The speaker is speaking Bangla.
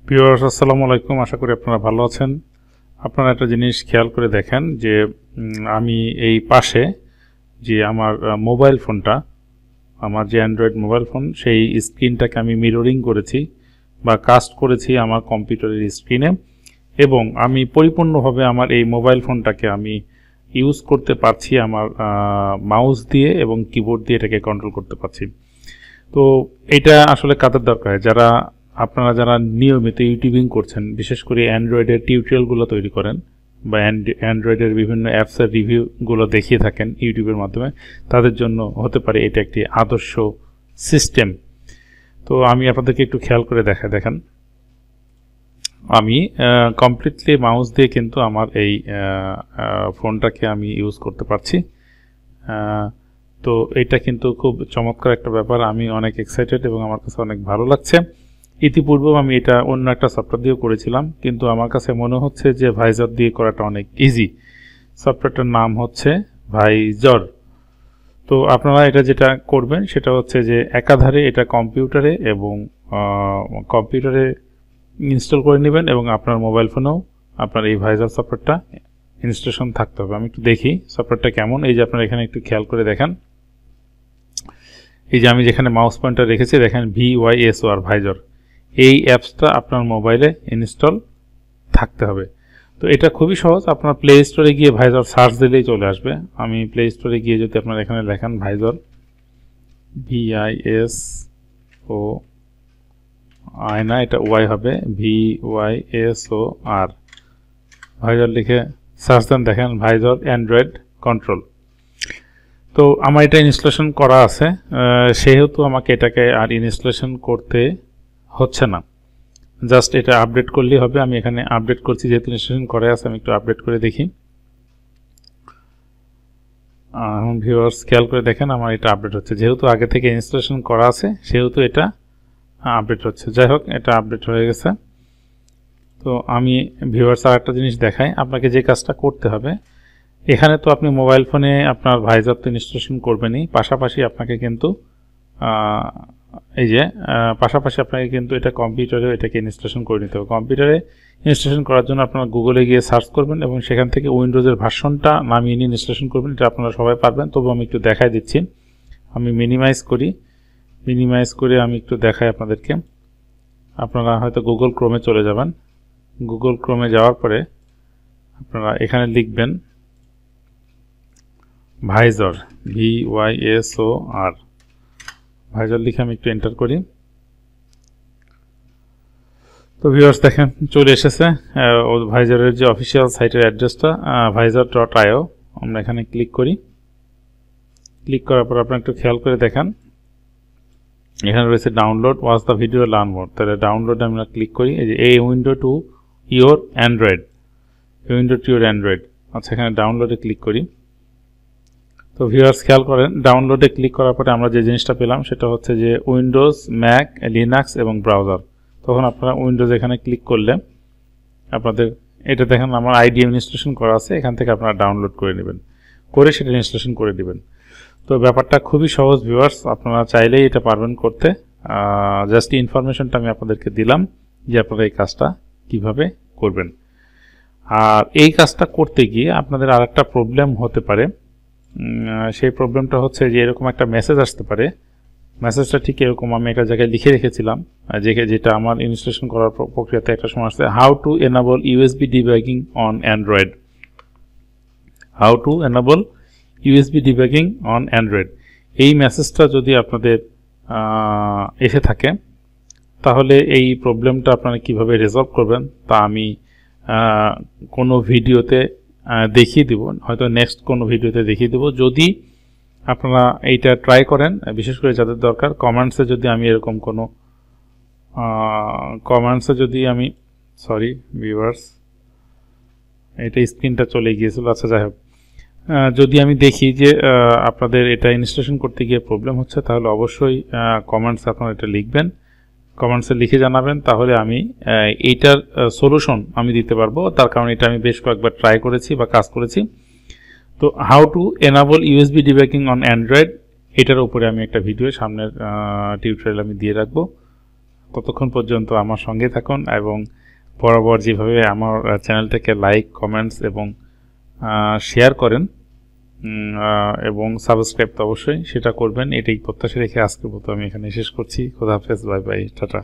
ভিউয়ার্স আসসালামু আলাইকুম, আশা করি আপনারা ভালো আছেন। আপনারা একটা জিনিস খেয়াল করে দেখেন যে আমি এই পাশে যে আমার মোবাইল ফোনটা, আমার যে অ্যান্ড্রয়েড মোবাইল ফোন, সেই স্ক্রিনটাকে আমি মিররিং করেছি বা কাস্ট করেছি আমার কম্পিউটারের স্ক্রিনে, এবং আমি পরিপূর্ণভাবে আমার এই মোবাইল ফোনটাকে আমি ইউজ করতে পারছি আমার মাউস দিয়ে এবং কিবোর্ড দিয়ে এটাকে কন্ট্রোল করতে পারছি। তো এটা আসলে কাদের দরকার? আপনারা যারা নিয়মিত ইউটিউবিং করছেন, বিশেষ করে অ্যান্ড্রয়েডের টিউটোরিয়ালগুলো তৈরি করেন বা অ্যান্ড্রয়েডের বিভিন্ন অ্যাপসের রিভিউগুলো দেখিয়ে থাকেন ইউটিউবের মাধ্যমে, তাদের জন্য হতে পারে এটা একটি আদর্শ সিস্টেম। তো আমি আপনাদেরকে একটু খেয়াল করে দেখেন, আমি কমপ্লিটলি মাউস দিয়ে কিন্তু আমার এই ফোনটাকে আমি ইউজ করতে পারছি। তো এটা কিন্তু খুব চমৎকার একটা ব্যাপার, আমি অনেক এক্সাইটেড এবং আমার কাছে অনেক ভালো লাগছে। ইতিপূর্বেও আমি এটা অন্য একটা সফটওয়্যার দিয়েও করেছিলাম, কিন্তু আমার কাছে মনে হচ্ছে যে ভাইজর দিয়ে করাটা অনেক ইজি। সফটওয়্যারটার নাম হচ্ছে ভাইজর। তো আপনারা এটা যেটা করবেন সেটা হচ্ছে যে একাধারে এটা কম্পিউটারে ইনস্টল করে নেবেন, এবং আপনার মোবাইল ফোনেও আপনার এই ভাইজর সফটওয়্যারটা ইনস্টলেশন থাকতে হবে। আমি একটু দেখি সফটওয়্যারটা কেমন। এই যে আপনারা এখানে একটু খেয়াল করে দেখেন, এই যে আমি যেখানে মাউস পয়েন্টার রেখেছি দেখেন VYSOR ভাইজর, এই অ্যাপসটা আপনার মোবাইলে ইনস্টল থাকতে হবে। তো এটা খুবই সহজ, আপনার প্লে স্টোরে গিয়ে ভাইজর সার্চ দিলেই চলে আসবে। আমি প্লে স্টোরে গিয়ে যদি আপনার এখানে লেখেন ভাইজর, VISOR, না এটা ওয়াই হবে, VYSOR, ভাইজর লিখে সার্চ দেন, দেখেন ভাইজর অ্যান্ড্রয়েড কন্ট্রোল। তো আমার এটা ইনস্টলেশন করা আছে, সেহেতু আমাকে এটাকে আর ইনস্টলেশন করতে হচ্ছে না, জাস্ট এটা আপডেট করলেই হবে। আমি এখানে আপডেট করছি, যেহেতু ইনস্টলেশন করা আছে আমি একটু আপডেট করে দেখি। এখন ভিউয়ার্স খেয়াল করে দেখেন আমার এটা আপডেট হচ্ছে, যেহেতু আগে থেকে ইনস্টলেশন করা আছে সেহেতু এটা আপডেট হচ্ছে। যাই হোক, এটা আপডেট হয়ে গেছে। তো আমি ভিউয়ার্স আর একটা জিনিস দেখাই আপনাকে, যে কাজটা করতে হবে। এখানে তো আপনি মোবাইল ফোনে আপনার ভাইজর তো ইনস্টলেশন করবেনই, পাশাপাশি আপনাকে কিন্তু আপনাকে কিন্তু এটা কম্পিউটারে এটাকে ইনস্টলেশন করে নিতে হবে। কম্পিউটারে ইনস্টলেশন করার জন্য আপনারা গুগলে গিয়ে সার্চ করবেন এবং সেখান থেকে উইন্ডোজের ভার্সনটা নামিয়ে নিয়ে ইনস্টলেশন করবেন। এটা আপনারা সবাই পারবেন, তবু আমি একটু দেখাই দিচ্ছি। আমি মিনিমাইজ করে আমি একটু দেখাই আপনাদেরকে। আপনারা হয়তো গুগল ক্রোমে চলে যাবেন, গুগল ক্রোমে যাওয়ার পরে আপনারা এখানে লিখবেন ভাইজর, VYSOR, ভাইজর লিখে আমি একটু এন্টার করি। তো ভিউয়ার্স দেখেন চলে এসেছে ভাইজরের যে অফিসিয়াল সাইটের অ্যাড্রেসটা, ভাইজর.io। আমরা এখানে ক্লিক করি। ক্লিক করার পর আপনারা একটু খেয়াল করে দেখেন, এখানে রয়েছে download, watch the video, learn more. তাহলে ডাউনলোডে আমরা ক্লিক করি। এই যে এই উইন্ডো টু ইয়োর অ্যান্ড্রয়েড, আচ্ছা এখানে ডাউনলোডে ক্লিক করি। তো ভিউয়ার্স খেয়াল করেন, ডাউনলোডে ক্লিক করার পরে আমরা যে জিনিসটা পেলাম সেটা হচ্ছে যে উইন্ডোজ, ম্যাক, লিনাক্স এবং ব্রাউজার। তখন আপনারা উইন্ডোজ এখানে ক্লিক করলে আপনাদের এটা দেখেন আমার IDM ইনস্টলেশন করা আছে, এখান থেকে আপনারা ডাউনলোড করে নেবেন, করে সেটা ইনস্টলেশন করে দিবেন। তো ব্যাপারটা খুবই সহজ ভিউয়ার্স, আপনারা চাইলেই এটা পারবেন করতে। জাস্ট ইনফরমেশনটা আমি আপনাদেরকে দিলাম যে আপনারা এই কাজটা কিভাবে করবেন। আর এই কাজটা করতে গিয়ে আপনাদের আর একটা প্রবলেম হতে পারে। সেই প্রবলেমটা হচ্ছে যে এরকম একটা মেসেজ আসতে পারে। মেসেজটা ঠিক এরকম, আমি একটা জায়গায় লিখে রেখেছিলাম, যেটা আমার ইনস্টলেশন করার প্রক্রিয়াতে একটা সময় আসছে, how to enable USB debugging on Android, এই মেসেজটা যদি আপনাদের এসে থাকে তাহলে এই প্রবলেমটা আপনারা কিভাবে রিজলভ করবেন তা আমি কোনো ভিডিওতে দেখিয়ে দেব, হয়তো নেক্সট কোনো ভিডিওতে দেখিয়ে দেব। যদি আপনারা এইটা ট্রাই করেন, বিশেষ করে যাদের দরকার, কমেন্টসে যদি আমি সরি ভিউয়ার্স, এটা স্ক্রিনটা চলে গিয়েছিল। আচ্ছা যাই হোক, যদি আমি দেখি যে আপনাদের এটা ইনস্টলেশন করতে গিয়ে প্রবলেম হচ্ছে, তাহলে অবশ্যই কমেন্টসে আপনারা এটা লিখবেন, কমেন্টসে লিখে জানাবেন, তাহলে আমি এইটার সলিউশন আমি দিতে পারবো। তার কারণ এটা আমি বেশ কয়েকবার ট্রাই করেছি বা কাজ করেছি। তো how to enable USB debugging on Android, এটার উপরে আমি একটা ভিডিও সামনের টিউটোরিয়াল আমি দিয়ে রাখবো। ততক্ষণ পর্যন্ত আমার সঙ্গে থাকুন এবং বরাবর যেভাবে আমার চ্যানেলটাকে লাইক, কমেন্টস এবং শেয়ার করেন এবং সাবস্ক্রাইব তো অবশ্যই সেটা করবেন, এটাই প্রত্যাশা রেখে আজকের মতো আমি এখানে শেষ করছি। খোদা হাফেজ, বাই বাই, টাটা।